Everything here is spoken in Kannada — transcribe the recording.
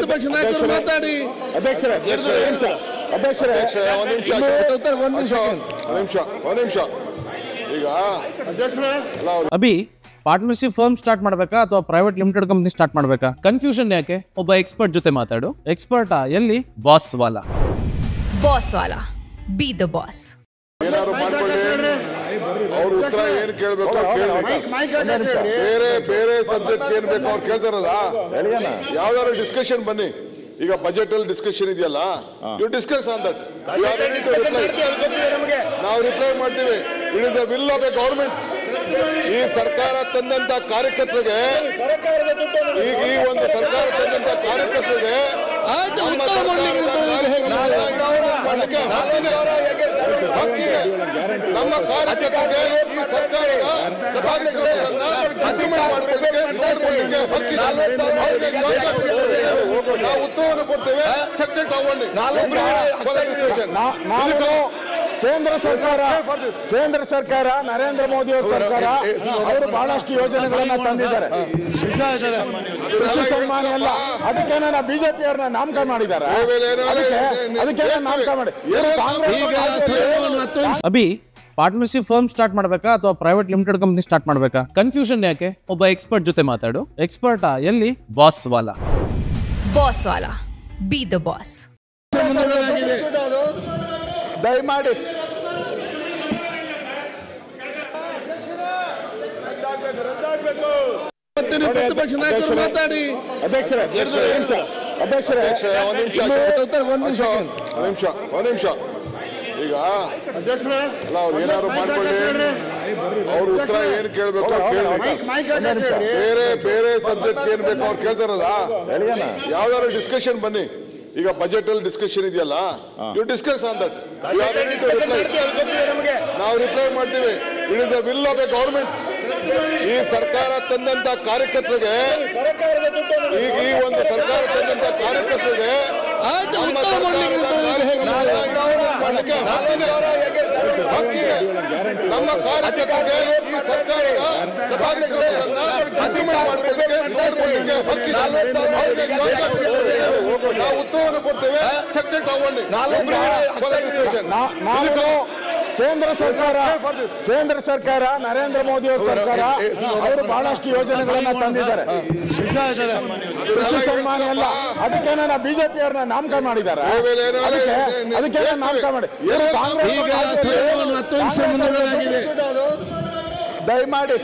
ಪ್ರತಿಪಕ್ಷ ನಾಯಕರು ಮಾತಾಡಿ. ಅಧ್ಯಕ್ಷರೇ ಈಗ ಅಭಿ ಪಾರ್ಟ್ನರ್ಶಿಪ್ ಫರ್ಮ್ ಸ್ಟಾರ್ಟ್ ಮಾಡ್ಬೇಕಾ ಅಥವಾ ಪ್ರೈವೇಟ್ ಲಿಮಿಟೆಡ್ ಕಂಪನಿ ಸ್ಟಾರ್ಟ್ ಮಾಡ್ಬೇಕಾ? ಕನ್ಫ್ಯೂಷನ್ ಯಾಕೆ? ಒಬ್ಬ ಎಕ್ಸ್ಪರ್ಟ್ ಜೊತೆ ಮಾತಾಡು. ಎಕ್ಸ್ಪರ್ಟಾ? ಎಲ್ಲಿ? Boss Vala. B the boss. ಏನಾದ್ರು ಮಾಡ್ಕೊಳ್ಳಿ, ಅವ್ರ ಉತ್ತರ ಏನ್ ಕೇಳ್ಬೇಕು ಬೇರೆ ಬೇರೆ ಸಬ್ಜೆಕ್ಟ್ ಏನ್ ಬೇಕು ಅವ್ರು ಕೇಳ್ತಾರಲ್ಲ. ಯಾವ್ದಾದ್ರು ಡಿಸ್ಕಷನ್ ಬನ್ನಿ. ಈಗ ಬಜೆಟ್ ಅಲ್ಲಿ ಡಿಸ್ಕಷನ್ ಇದೆಯಲ್ಲ, ಯು ಡಿಸ್ಕಸ್ ಆನ್ ದಟ್. ನಾವು ರಿಪ್ಲೈ ಮಾಡ್ತೀವಿ. It is the will of A government. ಈ ಸರ್ಕಾರ ತಂದಂತ ಕಾರ್ಯಕರ್ತರಿಗೆ, ಈಗ ಈ ಒಂದು ಸರ್ಕಾರ ತಂದಂತ ಕಾರ್ಯಕರ್ತರಿಗೆ ಹಕ್ಕಿದೆ. ನಮ್ಮ ಕಾರ್ಯಕರ್ತರಿಗೆ ಈ ಸರ್ಕಾರದ ಕಾರ್ಯಕ್ರಮಗಳನ್ನ ಇಂಪ್ಲಿಮೆಂಟ್ ಮಾಡ್ಕೊಳ್ಳಿಕ್ಕೆ ಹಕ್ಕಿದೆ. ನಾವು ಉತ್ತರವನ್ನು ಕೊಡ್ತೇವೆ. ಚರ್ಚೆಗೆ ತಗೊಂಡು ಕೇಂದ್ರ ಸರ್ಕಾರ ನರೇಂದ್ರ ಮೋದಿ ಅವರ ಸರ್ಕಾರ ಅವರು ಬಹಳಷ್ಟು ಯೋಜನೆಗಳನ್ನ ತಂದಿದ್ದಾರೆ. ಕೃಷಿ ಸನ್ಮಾನ ಎಲ್ಲ ಅದಕ್ಕೆ ಬಿಜೆಪಿ ಅವ್ರನ್ನ ನಾಮಕರಣ ಮಾಡಿದ್ದಾರೆ. ಅದಕ್ಕೆ ನಾಮಕರಣ ಮಾಡಿ. ಅಭಿ ಪಾರ್ಟ್ನರ್ಶಿಪ್ ಫರ್ಮ್ ಸ್ಟಾರ್ಟ್ ಮಾಡ್ಬೇಕಾ ಅಥವಾ ಪ್ರೈವೇಟ್ ಲಿಮಿಟೆಡ್ ಕಂಪನಿ ಸ್ಟಾರ್ಟ್ ಮಾಡ್ಬೇಕಾ? ಕನ್ಫ್ಯೂಷನ್ ಯಾಕೆ? ಒಬ್ಬ ಎಕ್ಸ್ಪರ್ಟ್ ಜೊತೆ ಮಾತಾಡು. ಎಕ್ಸ್ಪರ್ಟಾ? ಎಲ್ಲಿ? Boss Vala. B the boss. ದಯಮಾಡಿ ಪ್ರತಿಪಕ್ಷ ನಾಯಕರು ಮಾತಾಡಿ. ಅಧ್ಯಕ್ಷರೇ ಒಂದ್ ನಿಮಿಷ ಈಗ ಅಲ್ಲ, ಅವ್ರು ಏನಾದ್ರು ಮಾಡ್ಕೊಳ್ಳಿ, ಅವ್ರ ಉತ್ತರ ಏನ್ ಕೇಳ್ಬೇಕು ಬೇರೆ ಬೇರೆ ಸಬ್ಜೆಕ್ಟ್ ಏನ್ ಬೇಕು ಅವ್ರು ಕೇಳ್ತಾರಲ್ಲ. ಯಾವ್ದಾದ್ರು ಡಿಸ್ಕಷನ್ ಬನ್ನಿ. ಈಗ ಬಜೆಟ್ ಅಲ್ಲಿ ಡಿಸ್ಕಷನ್ ಇದೆಯಲ್ಲ, ಯು ಡಿಸ್ಕಸ್ ಆನ್ ದಟ್. ನಾವು ರಿಪ್ಲೈ ಮಾಡ್ತೀವಿ. It is the will of A government. ಈ ಸರ್ಕಾರ ತಂದಂತ ಕಾರ್ಯಕರ್ತರಿಗೆ, ಈಗ ಈ ಒಂದು ಸರ್ಕಾರ ತಂದಂತ ಕಾರ್ಯಕರ್ತರಿಗೆ ನಮ್ಮ ಸರ್ಕಾರದ ಮಾಡ್ಲಿಕ್ಕೆ ಹಕ್ಕಿದೆ. ನಮ್ಮ ಕಾರ್ಯಕರ್ತರಿಗೆ ಈ ಸರ್ಕಾರದ ಕಾರ್ಯಕ್ರಮಗಳನ್ನ ಇಂಪ್ಲಿಮೆಂಟ್ ಮಾಡ್ಕೊಳ್ಳಿಕ್ಕೆ ಹಕ್ಕಿದೆ. ನಾವು ಉತ್ತರವನ್ನು ಕೊಡ್ತೇವೆ. ಚರ್ಚೆಗೆ ತಗೊಂಡು ಕೇಂದ್ರ ಸರ್ಕಾರ ನರೇಂದ್ರ ಮೋದಿ ಅವರ ಸರ್ಕಾರ ಅವರು ಬಹಳಷ್ಟು ಯೋಜನೆಗಳನ್ನ ತಂದಿದ್ದಾರೆ. ಕೃಷಿ ಸನ್ಮಾನ ಎಲ್ಲ ಅದಕ್ಕೆ ಬಿಜೆಪಿ ಅವ್ರನ್ನ ನಾಮಕರಣ ಮಾಡಿದ್ದಾರೆ. ಅದಕ್ಕೆ ನಾಮಕರಣ ಮಾಡಿ. ದಯಮಾಡಿ